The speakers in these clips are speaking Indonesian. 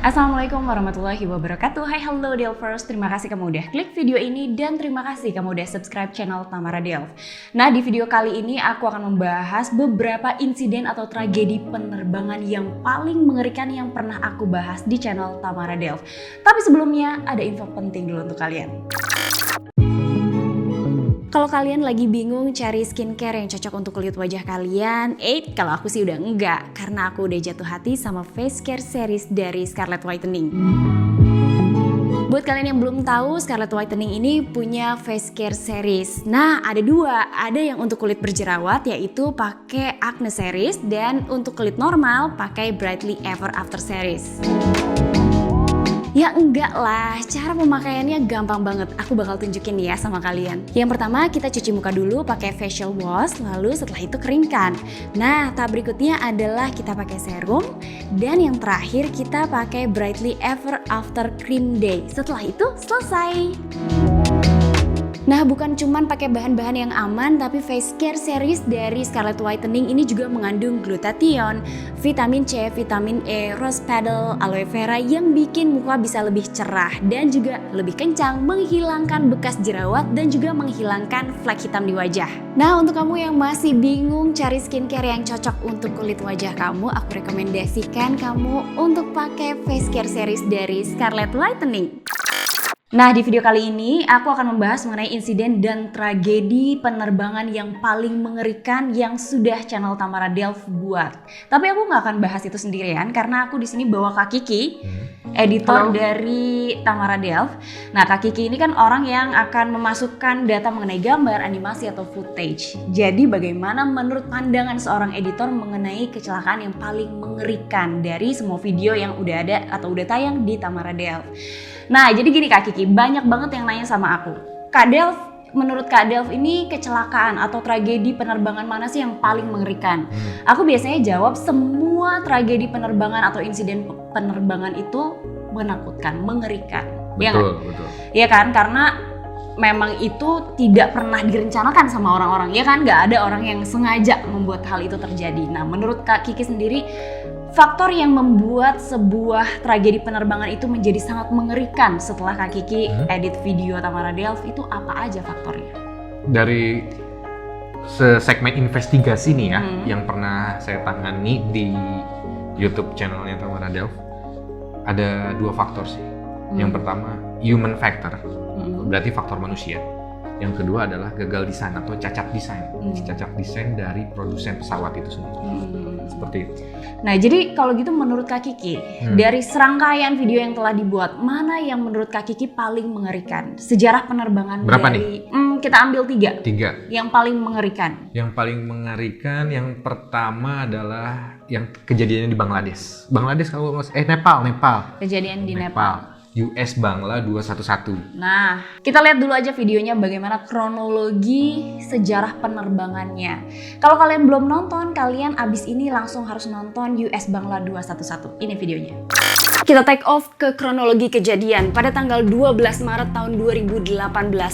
Assalamualaikum warahmatullahi wabarakatuh. Hai hello Delvers, terima kasih kamu udah klik video ini dan terima kasih kamu udah subscribe channel Tamara Delv. Nah, di video kali ini aku akan membahas beberapa insiden atau tragedi penerbangan yang paling mengerikan yang pernah aku bahas di channel Tamara Delv. Tapi sebelumnya ada info penting dulu untuk kalian. Kalau kalian lagi bingung cari skincare yang cocok untuk kulit wajah kalian, kalau aku sih udah enggak, karena aku udah jatuh hati sama face care series dari Scarlett Whitening. Buat kalian yang belum tahu, Scarlett Whitening ini punya face care series. Nah, ada dua, ada yang untuk kulit berjerawat yaitu pakai Acne series dan untuk kulit normal pakai Brightly Ever After series. Ya enggak lah, cara pemakaiannya gampang banget. Aku bakal tunjukin ya sama kalian. Yang pertama kita cuci muka dulu pakai facial wash, lalu setelah itu keringkan. Nah, tahap berikutnya adalah kita pakai serum. Dan yang terakhir kita pakai Brightly Ever After Cream Day. Setelah itu selesai. Nah, bukan cuman pakai bahan-bahan yang aman, tapi face care series dari Scarlett Whitening ini juga mengandung glutathione, vitamin C, vitamin E, rose petal, aloe vera yang bikin muka bisa lebih cerah dan juga lebih kencang, menghilangkan bekas jerawat dan juga menghilangkan flek hitam di wajah. Nah, untuk kamu yang masih bingung cari skincare yang cocok untuk kulit wajah kamu, aku rekomendasikan kamu untuk pakai face care series dari Scarlett Whitening. Nah, di video kali ini aku akan membahas mengenai insiden dan tragedi penerbangan yang paling mengerikan yang sudah channel Tamara Delv buat. Tapi aku nggak akan bahas itu sendirian karena aku di sini bawa Kak Kiki, editor dari Tamara Delv. Nah, Kak Kiki ini kan orang yang akan memasukkan data mengenai gambar, animasi atau footage. Jadi bagaimana menurut pandangan seorang editor mengenai kecelakaan yang paling mengerikan dari semua video yang udah ada atau udah tayang di Tamara Delv. Nah, jadi gini Kak Kiki, banyak banget yang nanya sama aku. Kak Delv, menurut Kak Delv ini kecelakaan atau tragedi penerbangan mana sih yang paling mengerikan? Aku biasanya jawab semua tragedi penerbangan atau insiden penerbangan itu menakutkan, mengerikan. Betul. Iya kan? Karena memang itu tidak pernah direncanakan sama orang-orang, ya kan? Nggak ada orang yang sengaja membuat hal itu terjadi. Nah, menurut Kak Kiki sendiri, faktor yang membuat sebuah tragedi penerbangan itu menjadi sangat mengerikan setelah Kak Kiki edit video Tamara Delv itu apa aja faktornya? Dari segmen investigasi nih ya, yang pernah saya tangani di YouTube channelnya Tamara Delv, ada dua faktor sih. Yang pertama human factor, berarti faktor manusia. Yang kedua adalah gagal desain atau cacat desain, cacat desain dari produsen pesawat itu sendiri. Seperti itu. Nah, jadi kalau gitu menurut Kak Kiki, dari serangkaian video yang telah dibuat, mana yang menurut Kak Kiki paling mengerikan? Sejarah penerbangan berapa dari, kita ambil tiga. Yang paling mengerikan. Yang paling mengerikan, yang pertama adalah yang kejadiannya di Bangladesh. Nepal. Kejadian di Nepal. US Bangla 211. Nah, kita lihat dulu aja videonya bagaimana kronologi sejarah penerbangannya. Kalau kalian belum nonton, kalian abis ini langsung harus nonton US Bangla 211. Ini videonya. Kita take off ke kronologi kejadian. Pada tanggal 12 Maret tahun 2018,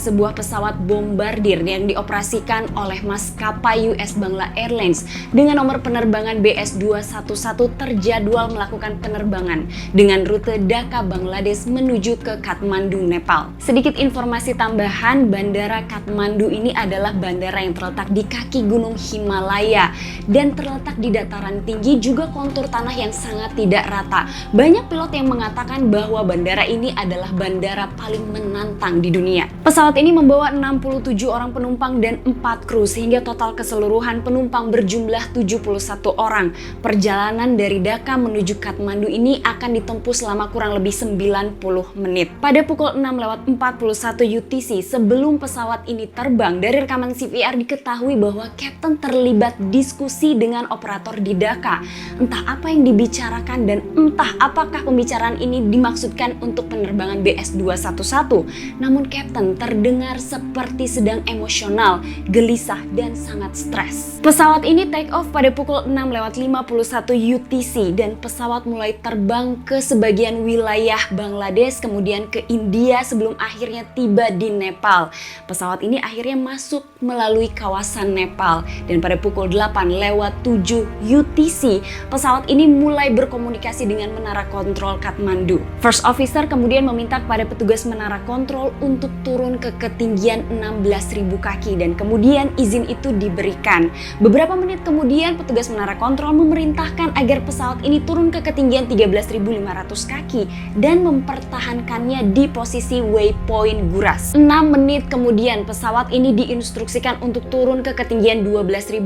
sebuah pesawat bombardir yang dioperasikan oleh maskapai US Bangla Airlines dengan nomor penerbangan BS211 terjadwal melakukan penerbangan dengan rute Dhaka, Bangladesh menuju ke Kathmandu, Nepal. Sedikit informasi tambahan, Bandara Kathmandu ini adalah bandara yang terletak di kaki Gunung Himalaya dan terletak di dataran tinggi, juga kontur tanah yang sangat tidak rata. Banyak pilot yang mengatakan bahwa bandara ini adalah bandara paling menantang di dunia. Pesawat ini membawa 67 orang penumpang dan 4 kru sehingga total keseluruhan penumpang berjumlah 71 orang. Perjalanan dari Dhaka menuju Kathmandu ini akan ditempuh selama kurang lebih 90 menit. Pada pukul 6:41 UTC sebelum pesawat ini terbang, dari rekaman CVR diketahui bahwa kapten terlibat diskusi dengan operator di Dhaka. Entah apa yang dibicarakan dan entah apakah pembicaraan ini dimaksudkan untuk penerbangan BS211. Namun kapten terdengar seperti sedang emosional, gelisah dan sangat stres. Pesawat ini take off pada pukul 6:51 UTC dan pesawat mulai terbang ke sebagian wilayah Bangladesh kemudian ke India sebelum akhirnya tiba di Nepal. Pesawat ini akhirnya masuk melalui kawasan Nepal dan pada pukul 8:07 UTC pesawat ini mulai berkomunikasi dengan menara kontrol kontrol Kathmandu. First officer kemudian meminta kepada petugas menara kontrol untuk turun ke ketinggian 16.000 kaki dan kemudian izin itu diberikan. Beberapa menit kemudian petugas menara kontrol memerintahkan agar pesawat ini turun ke ketinggian 13.500 kaki dan mempertahankannya di posisi waypoint Guras. 6 menit kemudian pesawat ini diinstruksikan untuk turun ke ketinggian 12.500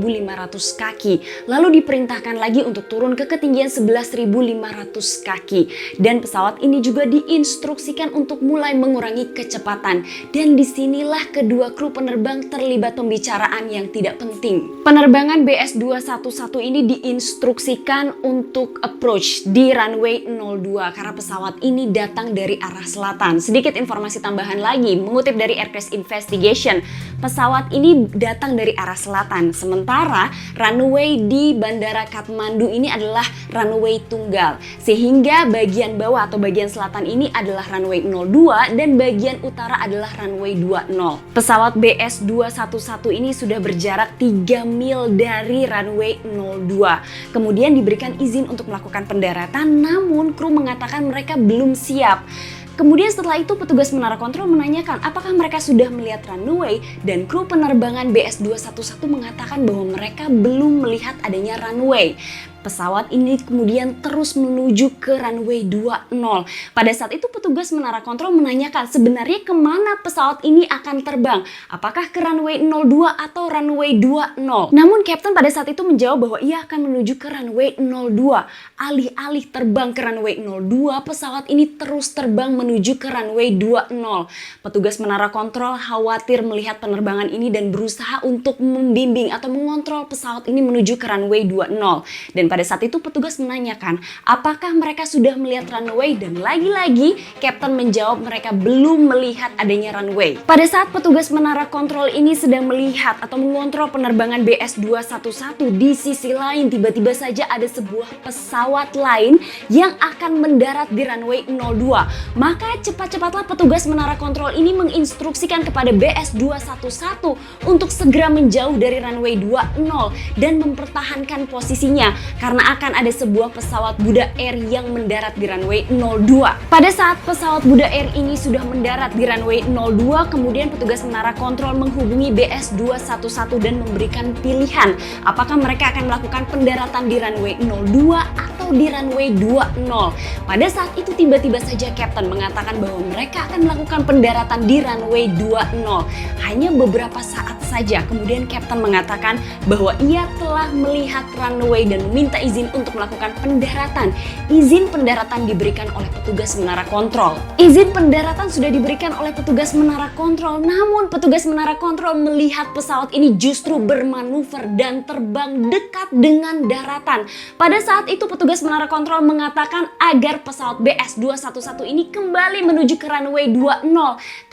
kaki, lalu diperintahkan lagi untuk turun ke ketinggian 11.500 kaki dan pesawat ini juga diinstruksikan untuk mulai mengurangi kecepatan dan disinilah kedua kru penerbang terlibat pembicaraan yang tidak penting. Penerbangan BS211 ini diinstruksikan untuk approach di runway 02 karena pesawat ini datang dari arah selatan. Sedikit informasi tambahan lagi, mengutip dari Air Crash Investigation, pesawat ini datang dari arah selatan, sementara runway di Bandara Kathmandu ini adalah runway tunggal, sehingga bagian bawah atau bagian selatan ini adalah runway 02 dan bagian utara adalah runway 20. Pesawat BS211 ini sudah berjarak 3 mil dari runway 02. Kemudian diberikan izin untuk melakukan pendaratan, namun kru mengatakan mereka belum siap. Kemudian setelah itu petugas menara kontrol menanyakan apakah mereka sudah melihat runway dan kru penerbangan BS211 mengatakan bahwa mereka belum melihat adanya runway. Pesawat ini kemudian terus menuju ke runway 20. Pada saat itu petugas menara kontrol menanyakan sebenarnya kemana pesawat ini akan terbang. Apakah ke runway 02 atau runway 20? Namun Kapten pada saat itu menjawab bahwa ia akan menuju ke runway 02. Alih-alih terbang ke runway 02, pesawat ini terus terbang menuju ke runway 20. Petugas menara kontrol khawatir melihat penerbangan ini dan berusaha untuk membimbing atau mengontrol pesawat ini menuju ke runway 20. Dan pada saat itu petugas menanyakan apakah mereka sudah melihat runway dan lagi-lagi Kapten menjawab mereka belum melihat adanya runway. Pada saat petugas menara kontrol ini sedang melihat atau mengontrol penerbangan BS211, di sisi lain tiba-tiba saja ada sebuah pesawat lain yang akan mendarat di runway 02. Maka cepat-cepatlah petugas menara kontrol ini menginstruksikan kepada BS211 untuk segera menjauh dari runway 20 dan mempertahankan posisinya karena akan ada sebuah pesawat Buddha Air yang mendarat di runway 02. Pada saat pesawat Buddha Air ini sudah mendarat di runway 02, kemudian petugas menara kontrol menghubungi BS211 dan memberikan pilihan apakah mereka akan melakukan pendaratan di runway 02 atau di runway 20. Pada saat itu tiba-tiba saja Kapten mengatakan bahwa mereka akan melakukan pendaratan di runway 20. Hanya beberapa saat saja kemudian Kapten mengatakan bahwa ia telah melihat runway dan meminta izin untuk melakukan pendaratan. Izin pendaratan diberikan oleh petugas menara kontrol. Izin pendaratan sudah diberikan oleh petugas menara kontrol, namun petugas menara kontrol melihat pesawat ini justru bermanuver dan terbang dekat dengan daratan. Pada saat itu petugas menara kontrol mengatakan agar pesawat BS211 ini kembali menuju ke runway 20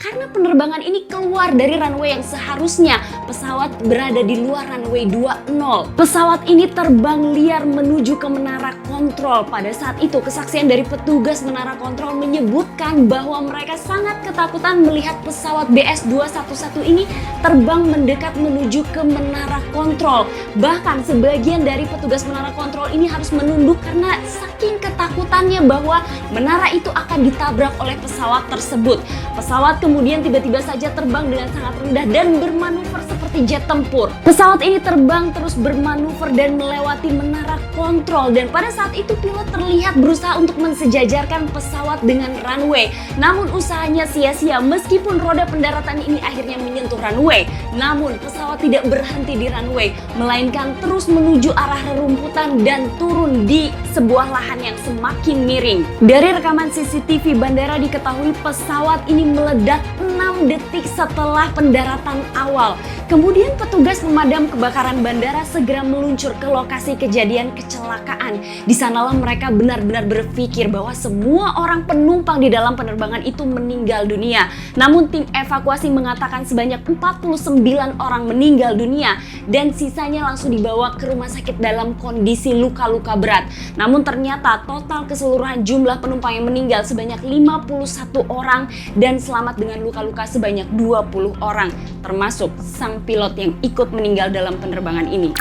karena penerbangan ini keluar dari runway yang seharusnya pesawat berada di luar runway 20. Pesawat ini terbang liar menuju ke menara kontrol. Pada saat itu kesaksian dari petugas menara kontrol menyebutkan bahwa mereka sangat ketakutan melihat pesawat BS211 ini terbang mendekat menuju ke menara kontrol. Bahkan sebagian dari petugas menara kontrol ini harus menunduk karena saking ketakutannya bahwa menara itu akan ditabrak oleh pesawat tersebut. Pesawat kemudian tiba-tiba saja terbang dengan sangat rendah dan bermanuver seperti jet tempur. Pesawat ini terbang terus bermanuver dan melewati menara kontrol dan pada saat itu pilot terlihat berusaha untuk mensejajarkan pesawat dengan runway. Namun usahanya sia-sia meskipun roda pendaratan ini akhirnya menyentuh runway. Namun pesawat tidak berhenti di runway melainkan terus menuju arah rerumputan dan turun di sebuah lahan yang semakin miring. Dari rekaman CCTV bandara diketahui pesawat ini meledak 6 detik setelah pendaratan awal. Kemudian petugas pemadam kebakaran bandara segera meluncur ke lokasi kejadian kecelakaan. Di sanalah mereka benar-benar berpikir bahwa semua orang penumpang di dalam penerbangan itu meninggal dunia. Namun tim evakuasi mengatakan sebanyak 49 orang meninggal dunia dan sisanya langsung dibawa ke rumah sakit dalam kondisi luka-luka berat. Namun ternyata total keseluruhan jumlah penumpang yang meninggal sebanyak 51 orang dan selamat dengan luka-luka sebanyak 20 orang, termasuk sang pilot yang ikut meninggal dalam penerbangan ini.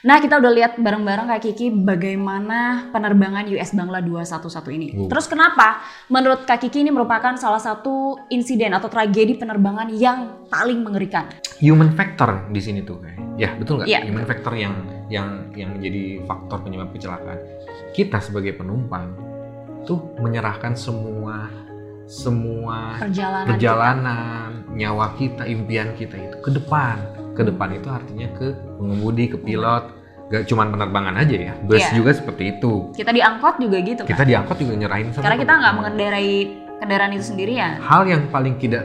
Nah, kita udah lihat bareng-bareng Kak Kiki bagaimana penerbangan US Bangla 211 ini. Terus kenapa menurut Kak Kiki ini merupakan salah satu insiden atau tragedi penerbangan yang paling mengerikan? Human factor di sini tuh kayak. Ya, betul nggak? Iya. Human factor yang menjadi faktor penyebab kecelakaan. Kita sebagai penumpang tuh menyerahkan semua perjalanan, nyawa kita, impian kita itu ke depan. Ke depan itu artinya ke pengemudi, ke pilot. Gak cuma penerbangan aja ya, bus juga seperti itu. Kita diangkut juga gitu kan? Kita diangkut juga nyerahin sama. Karena kita nggak mengendarai kendaraan itu sendirian. Hal yang paling kita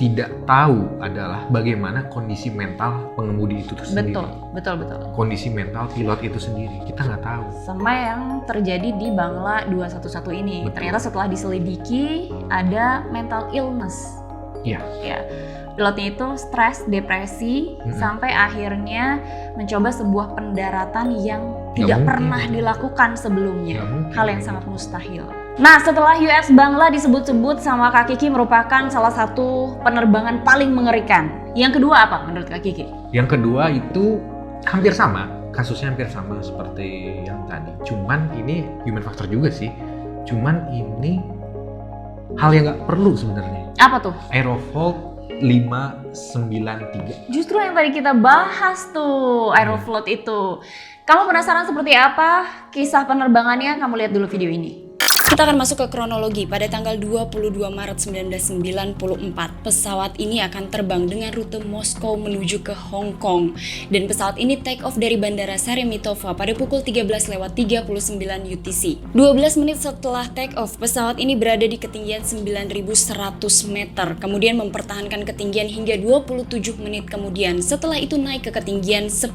tidak tahu adalah bagaimana kondisi mental pengemudi itu sendiri. Betul. Kondisi mental pilot itu sendiri, kita nggak tahu. Sama yang terjadi di Bangla 211 ini. Betul. Ternyata setelah diselidiki ada mental illness. Iya. Ya. Pilotnya itu stres, depresi, sampai akhirnya mencoba sebuah pendaratan yang tidak pernah dilakukan sebelumnya. Hal yang sangat mustahil. Nah, setelah US Bangla disebut-sebut sama Kak Kiki merupakan salah satu penerbangan paling mengerikan. Yang kedua apa menurut Kak Kiki? Yang kedua itu hampir sama, kasusnya hampir sama seperti yang tadi. Cuman ini human factor juga sih. Cuman ini hal yang nggak perlu sebenarnya. Apa tuh? Aeroflot 593. Justru yang tadi kita bahas tuh, Aeroflot itu. Kamu penasaran seperti apa kisah penerbangannya? Kamu lihat dulu video ini. Kita akan masuk ke kronologi. Pada tanggal 22 Maret 1994, pesawat ini akan terbang dengan rute Moskow menuju ke Hong Kong. Dan pesawat ini take off dari Bandara Sheremetyevo pada pukul 13.39 UTC. 12 menit setelah take off, pesawat ini berada di ketinggian 9.100 meter. Kemudian mempertahankan ketinggian hingga 27 menit kemudian. Setelah itu naik ke ketinggian 10.100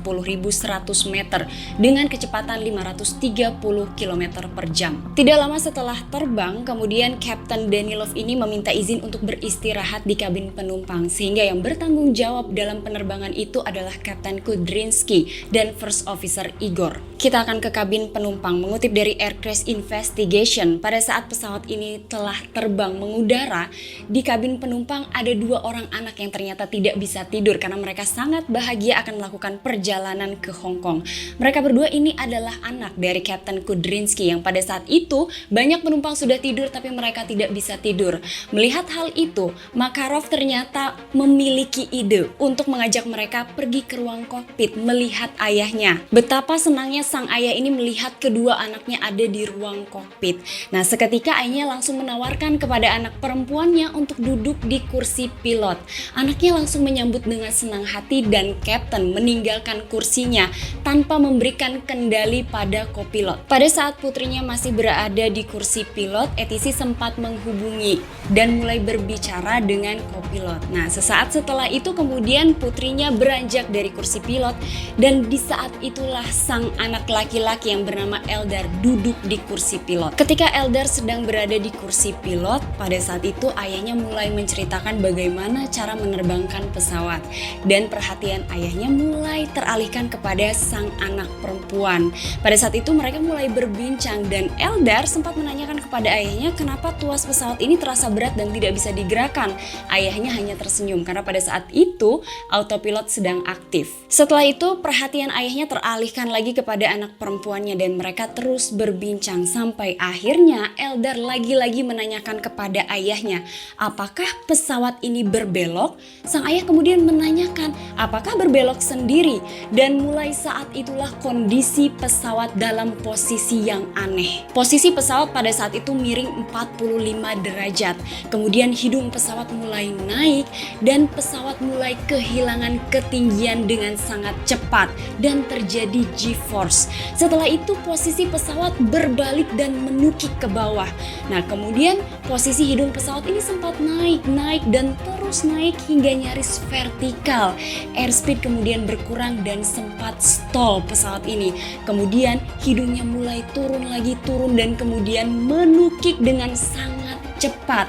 meter dengan kecepatan 530 km per jam. Tidak lama setelah terbang, kemudian Kapten Danilov ini meminta izin untuk beristirahat di kabin penumpang, sehingga yang bertanggung jawab dalam penerbangan itu adalah Kapten Kudrinsky dan First Officer Igor. Kita akan ke kabin penumpang. Mengutip dari Air Crash Investigation, pada saat pesawat ini telah terbang mengudara, di kabin penumpang ada 2 orang anak yang ternyata tidak bisa tidur karena mereka sangat bahagia akan melakukan perjalanan ke Hong Kong. Mereka berdua ini adalah anak dari Kapten Kudrinsky yang pada saat itu banyak penumpang sudah tidur tapi mereka tidak bisa tidur. Melihat hal itu, Makarov ternyata memiliki ide untuk mengajak mereka pergi ke ruang kokpit melihat ayahnya. Betapa senangnya sang ayah ini melihat kedua anaknya ada di ruang kokpit. Nah, seketika ayahnya langsung menawarkan kepada anak perempuannya untuk duduk di kursi pilot. Anaknya langsung menyambut dengan senang hati dan Kapten meninggalkan kursinya tanpa memberikan kendali pada kopilot. Pada saat putrinya masih berada di kursi pilot, ATC sempat menghubungi dan mulai berbicara dengan kopilot. Nah, sesaat setelah itu kemudian putrinya beranjak dari kursi pilot dan di saat itulah sang anak laki-laki yang bernama Eldar duduk di kursi pilot. Ketika Eldar sedang berada di kursi pilot, pada saat itu ayahnya mulai menceritakan bagaimana cara menerbangkan pesawat dan perhatian ayahnya mulai teralihkan kepada sang anak perempuan. Pada saat itu mereka mulai berbincang dan Eldar sempat menanyakan kepada ayahnya kenapa tuas pesawat ini terasa berat dan tidak bisa digerakkan. Ayahnya hanya tersenyum karena pada saat itu autopilot sedang aktif. Setelah itu perhatian ayahnya teralihkan lagi kepada anak perempuannya dan mereka terus berbincang sampai akhirnya Eldar lagi-lagi menanyakan kepada ayahnya, apakah pesawat ini berbelok? Sang ayah kemudian menanyakan, apakah berbelok sendiri? Dan mulai saat itulah kondisi pesawat dalam posisi yang aneh. Posisi pesawat pada saat itu miring 45 derajat. Kemudian hidung pesawat mulai naik dan pesawat mulai kehilangan ketinggian dengan sangat cepat dan terjadi G-force. Setelah itu posisi pesawat berbalik dan menukik ke bawah. Nah, kemudian posisi hidung pesawat ini sempat naik dan terus naik hingga nyaris vertikal. Airspeed kemudian berkurang dan sempat stall pesawat ini. Kemudian hidungnya mulai turun dan kemudian menukik dengan sangat cepat.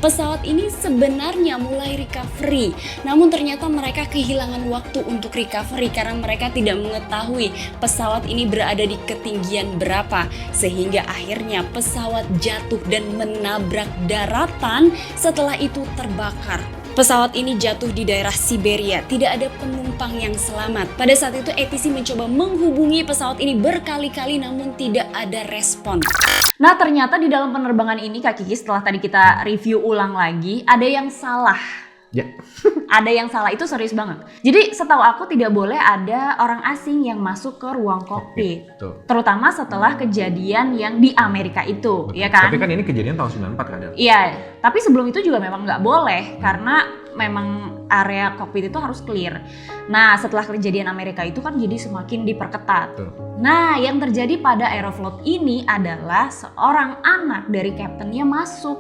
Pesawat ini sebenarnya mulai recovery, namun ternyata mereka kehilangan waktu untuk recovery karena mereka tidak mengetahui pesawat ini berada di ketinggian berapa, sehingga akhirnya pesawat jatuh dan menabrak daratan, setelah itu terbakar. Pesawat ini jatuh di daerah Siberia, tidak ada penumpang yang selamat. Pada saat itu ATC mencoba menghubungi pesawat ini berkali-kali namun tidak ada respon. Nah ternyata di dalam penerbangan ini Kak Kiki, setelah tadi kita review ulang lagi, ada yang salah. Ya. Ada yang salah, itu serius banget. Jadi setahu aku tidak boleh ada orang asing yang masuk ke ruang kokpit. Terutama setelah kejadian yang di Amerika itu, ya kan? Tapi kan ini kejadian tahun 94 kan? Iya, tapi sebelum itu juga memang nggak boleh karena memang area kokpit itu harus clear. Nah setelah kejadian Amerika itu kan jadi semakin diperketat. Nah yang terjadi pada Aeroflot ini adalah seorang anak dari kaptennya masuk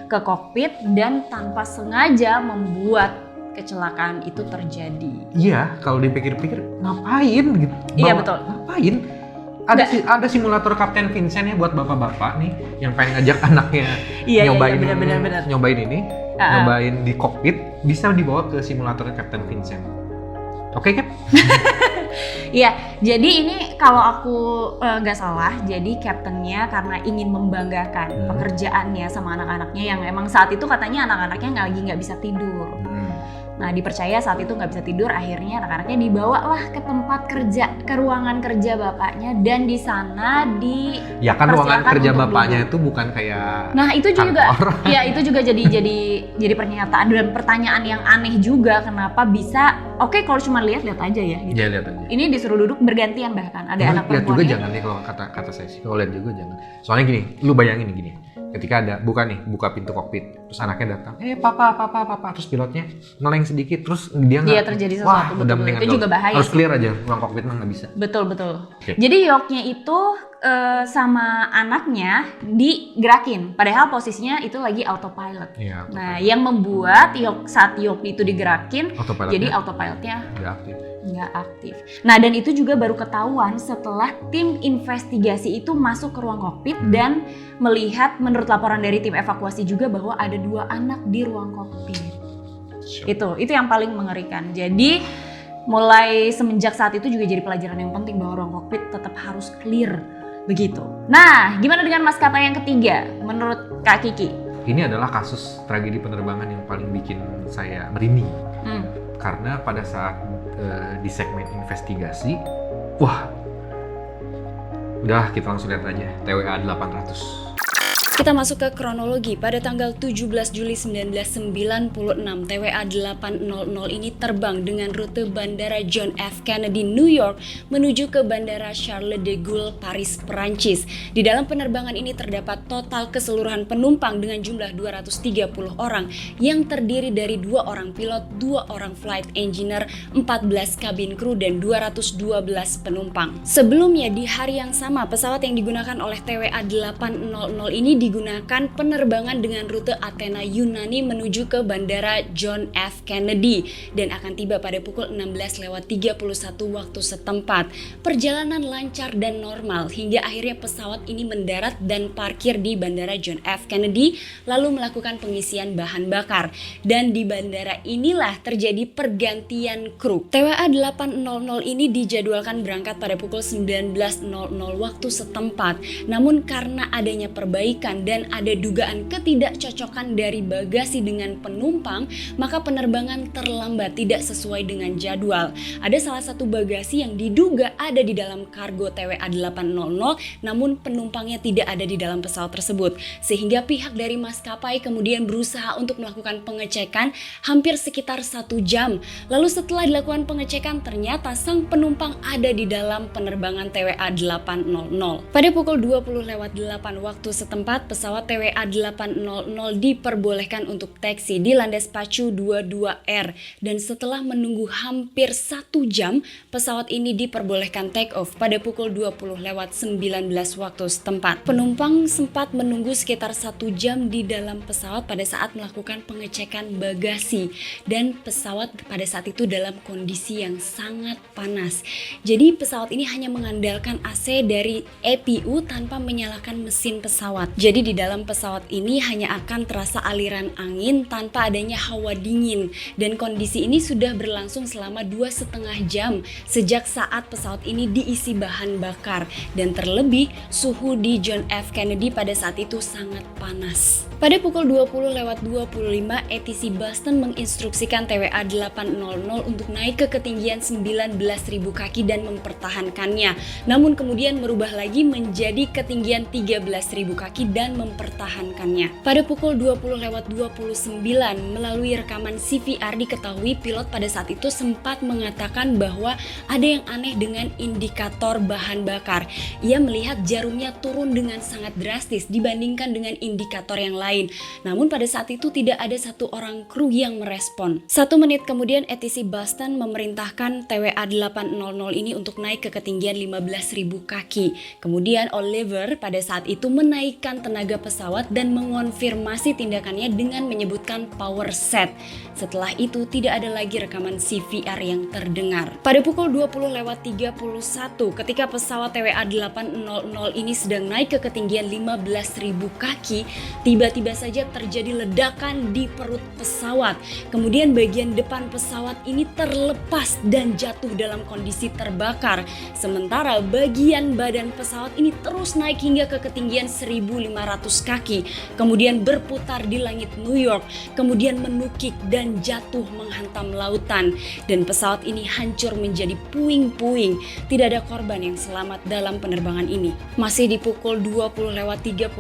ke kokpit dan tanpa sengaja membuat kecelakaan itu terjadi. Iya, kalau dipikir-pikir ngapain gitu? Iya betul. Ngapain? Ada simulator Kapten Vincent ya buat bapak-bapak nih yang pengen ngajak anaknya nyobain ini, nyobain di kokpit, bisa dibawa ke simulator Kapten Vincent. Oke, Cap? Iya, jadi ini kalau aku nggak salah, jadi kaptennya karena ingin membanggakan pekerjaannya sama anak-anaknya yang emang saat itu katanya anak-anaknya nggak bisa tidur. Nah dipercaya saat itu nggak bisa tidur, akhirnya anak-anaknya dibawalah ke tempat kerja, ke ruangan kerja bapaknya, dan di sana ya kan ruangan kerja bapaknya itu bukan kayak nah itu juga kantor. Ya itu juga jadi pernyataan dan pertanyaan yang aneh juga, kenapa bisa kalau cuma lihat aja ya gitu. Ya, lihat aja. Ini disuruh duduk bergantian, bahkan ada anak perempuannya. Lihat juga jangan nih, kalau kata saya sih, kalau lihat juga jangan. Soalnya gini, lu bayangin gini. Ketika buka pintu kokpit, terus anaknya datang, papa, terus pilotnya ngeleng sedikit, terus dia terjadi sesuatu, betul, itu juga bahaya. Harus clear aja, ruang kokpit mah nggak bisa. Betul. Okay. Jadi yoknya itu sama anaknya digerakin, padahal posisinya itu lagi autopilot. Ya, autopilot. Nah, yang membuat saat yok itu digerakin, jadi autopilotnya nggak aktif. Nah, dan itu juga baru ketahuan setelah tim investigasi itu masuk ke ruang kokpit dan melihat, menurut laporan dari tim evakuasi juga, bahwa ada 2 anak di ruang kokpit. Itu yang paling mengerikan. Jadi mulai semenjak saat itu juga jadi pelajaran yang penting bahwa ruang kokpit tetap harus clear, begitu. Nah, gimana dengan maskapai yang ketiga menurut Kak Kiki? Ini adalah kasus tragedi penerbangan yang paling bikin saya merinding. Karena pada saat di segmen investigasi, udah kita langsung lihat aja TWA 800. Kita masuk ke kronologi. Pada tanggal 17 Juli 1996, TWA 800 ini terbang dengan rute Bandara John F. Kennedy, New York menuju ke Bandara Charles de Gaulle, Paris, Perancis. Di dalam penerbangan ini terdapat total keseluruhan penumpang dengan jumlah 230 orang yang terdiri dari 2 orang pilot, 2 orang flight engineer, 14 kabin kru, dan 212 penumpang. Sebelumnya di hari yang sama, pesawat yang digunakan oleh TWA 800 ini digunakan penerbangan dengan rute Athena, Yunani menuju ke Bandara John F. Kennedy dan akan tiba pada pukul 16:31 waktu setempat. Perjalanan lancar dan normal hingga akhirnya pesawat ini mendarat dan parkir di Bandara John F. Kennedy lalu melakukan pengisian bahan bakar, dan di bandara inilah terjadi pergantian kru. TWA 800 ini dijadwalkan berangkat pada pukul 19:00 waktu setempat, namun karena adanya perbaikan dan ada dugaan ketidakcocokan dari bagasi dengan penumpang, maka penerbangan terlambat, tidak sesuai dengan jadwal. Ada salah satu bagasi yang diduga ada di dalam kargo TWA 800, namun penumpangnya tidak ada di dalam pesawat tersebut, sehingga pihak dari maskapai kemudian berusaha untuk melakukan pengecekan hampir sekitar 1 jam. Lalu setelah dilakukan pengecekan, ternyata sang penumpang ada di dalam penerbangan TWA 800. Pada pukul 20:08 waktu setempat, pesawat TWA 800 diperbolehkan untuk taksi di landas pacu 22R, dan setelah menunggu hampir 1 jam, pesawat ini diperbolehkan take off pada pukul 20:19 waktu setempat. Penumpang sempat menunggu sekitar 1 jam di dalam pesawat pada saat melakukan pengecekan bagasi, dan pesawat pada saat itu dalam kondisi yang sangat panas. Jadi pesawat ini hanya mengandalkan AC dari EPU tanpa menyalakan mesin pesawat. Jadi di dalam pesawat ini hanya akan terasa aliran angin tanpa adanya hawa dingin, dan kondisi ini sudah berlangsung selama 2,5 jam sejak saat pesawat ini diisi bahan bakar, dan terlebih suhu di John F. Kennedy pada saat itu sangat panas. Pada pukul 20.25 ATC Boston menginstruksikan TWA 800 untuk naik ke ketinggian 19.000 kaki dan mempertahankannya. Namun kemudian merubah lagi menjadi ketinggian 13.000 kaki dan mempertahankannya. Pada pukul 20.29 melalui rekaman CVR diketahui pilot pada saat itu sempat mengatakan bahwa ada yang aneh dengan indikator bahan bakar. Ia melihat jarumnya turun dengan sangat drastis dibandingkan dengan indikator yang lain. Namun pada saat itu tidak ada satu orang kru yang merespon. 1 menit kemudian ATC Boston memerintahkan TWA 800 ini untuk naik ke ketinggian 15.000 kaki. Kemudian Oliver pada saat itu menaikkan tenaga pesawat dan mengonfirmasi tindakannya dengan menyebutkan power set. Setelah itu tidak ada lagi rekaman CVR yang terdengar. Pada pukul 20.31 ketika pesawat TWA 800 ini sedang naik ke ketinggian 15.000 kaki, tiba-tiba saja terjadi ledakan di perut pesawat. Kemudian bagian depan pesawat ini terlepas dan jatuh dalam kondisi terbakar. Sementara bagian badan pesawat ini terus naik hingga ke ketinggian 1.500 kaki. Kemudian berputar di langit New York. Kemudian menukik dan jatuh menghantam lautan. Dan pesawat ini hancur menjadi puing-puing. Tidak ada korban yang selamat dalam penerbangan ini. Masih di pukul 20.31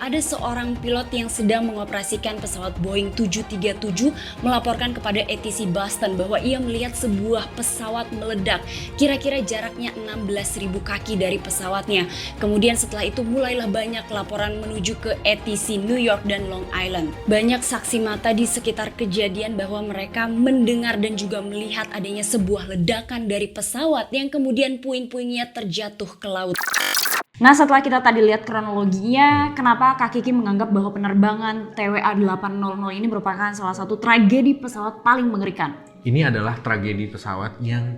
ada seorang pilot yang sedang mengoperasikan pesawat Boeing 737 melaporkan kepada ATC Boston bahwa ia melihat sebuah pesawat meledak kira-kira jaraknya 16.000 kaki dari pesawatnya. Kemudian setelah itu mulailah banyak laporan menuju ke ATC New York dan Long Island. Banyak saksi mata di sekitar kejadian bahwa mereka mendengar dan juga melihat adanya sebuah ledakan dari pesawat yang kemudian puing-puingnya terjatuh ke laut. Nah, setelah kita tadi lihat kronologinya, kenapa Kak Kiki menganggap bahwa penerbangan TWA 800 ini merupakan salah satu tragedi pesawat paling mengerikan? Ini adalah tragedi pesawat yang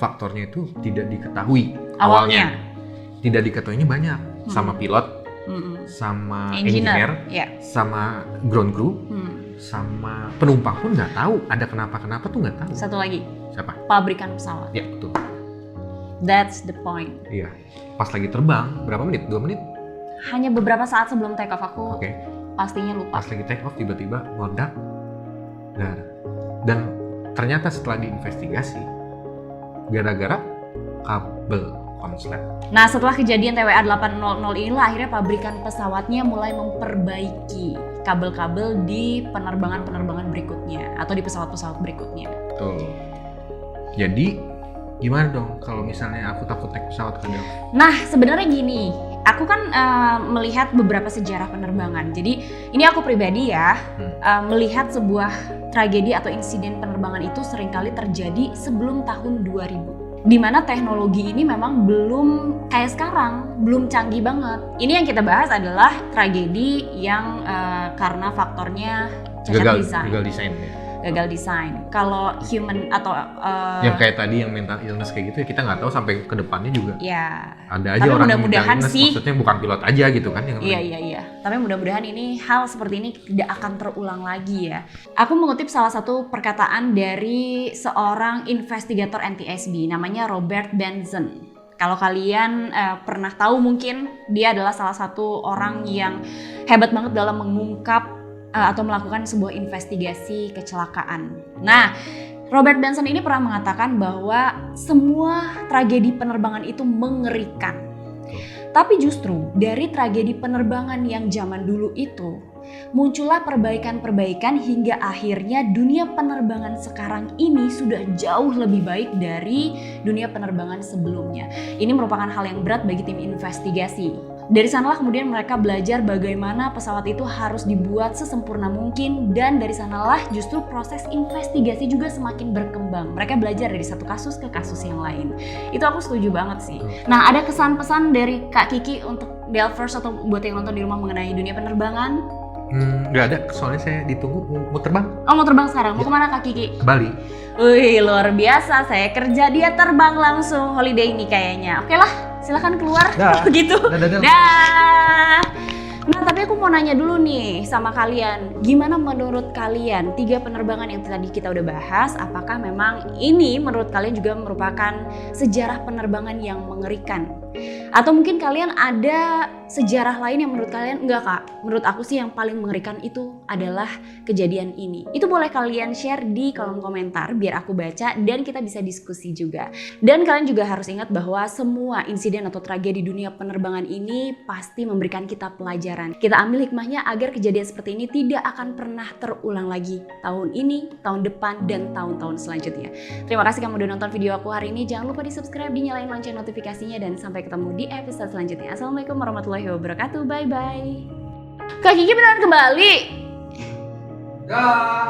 faktornya itu tidak diketahui awalnya. Tidak diketahuinya banyak, sama pilot, sama engineer, sama ground crew, sama penumpang pun nggak tahu. Ada kenapa tuh nggak tahu. Satu lagi. Siapa? Pabrikan pesawat. Ya, betul. That's the point. Iya. Pas lagi terbang, berapa menit? 2 menit? Hanya beberapa saat sebelum take off, aku pastinya lupa. Pas lagi take off tiba-tiba meledak. Dan ternyata setelah diinvestigasi, gara-gara kabel konslet. Nah, setelah kejadian TWA 800 inilah akhirnya pabrikan pesawatnya mulai memperbaiki kabel-kabel di penerbangan-penerbangan berikutnya atau di pesawat-pesawat berikutnya. Betul. Jadi gimana dong kalau misalnya aku takut naik pesawat ke Delft? Nah, sebenarnya gini, aku kan melihat beberapa sejarah penerbangan. Jadi ini aku pribadi ya, melihat sebuah tragedi atau insiden penerbangan itu seringkali terjadi sebelum tahun 2000. Di mana teknologi ini memang belum kayak sekarang, belum canggih banget. Ini yang kita bahas adalah tragedi yang karena faktornya cacat desain. Gagal desain. Kalau human atau yang kayak tadi yang mental illness kayak gitu ya, kita nggak tahu sampai ke depannya juga. Ya. Ada aja tapi orang mudah-mudahan yang sih, maksudnya bukan pilot aja gitu kan yang Iya. Tapi mudah-mudahan ini hal seperti ini tidak akan terulang lagi ya. Aku mengutip salah satu perkataan dari seorang investigator NTSB namanya Robert Benson. Kalau kalian pernah tahu mungkin dia adalah salah satu orang yang hebat banget dalam mengungkap atau melakukan sebuah investigasi kecelakaan. Nah, Robert Benson ini pernah mengatakan bahwa semua tragedi penerbangan itu mengerikan. Tapi justru dari tragedi penerbangan yang zaman dulu itu, muncullah perbaikan-perbaikan hingga akhirnya dunia penerbangan sekarang ini sudah jauh lebih baik dari dunia penerbangan sebelumnya. Ini merupakan hal yang berat bagi tim investigasi. Dari sanalah kemudian mereka belajar bagaimana pesawat itu harus dibuat sesempurna mungkin, dan dari sanalah justru proses investigasi juga semakin berkembang. Mereka belajar dari satu kasus ke kasus yang lain. Itu aku setuju banget sih. Nah, ada kesan-pesan dari Kak Kiki untuk Delvers atau buat yang nonton di rumah mengenai dunia penerbangan? Nggak ada, soalnya saya ditunggu mau terbang. Oh, mau terbang sekarang? Mau kemana Kak Kiki? Ke Bali. Wih, luar biasa. Saya kerja, dia terbang langsung holiday ini kayaknya. Oke lah, silakan keluar. Gitu. Dah. Nah, tapi aku mau nanya dulu nih sama kalian. Gimana menurut kalian 3 penerbangan yang tadi kita udah bahas, apakah memang ini menurut kalian juga merupakan sejarah penerbangan yang mengerikan? Atau mungkin kalian ada sejarah lain yang menurut kalian enggak kak, menurut aku sih yang paling mengerikan itu adalah kejadian ini. Itu boleh kalian share di kolom komentar biar aku baca dan kita bisa diskusi juga. Dan kalian juga harus ingat bahwa semua insiden atau tragedi dunia penerbangan ini pasti memberikan kita pelajaran. Kita ambil hikmahnya agar kejadian seperti ini tidak akan pernah terulang lagi tahun ini, tahun depan, dan tahun-tahun selanjutnya. Terima kasih kamu udah nonton video aku hari ini. Jangan lupa di subscribe, dinyalain lonceng notifikasinya, dan sampai ketemu di episode selanjutnya. Assalamualaikum warahmatullahi wabarakatuh. Bye bye. Kak Kiki beneran kembali. Dah.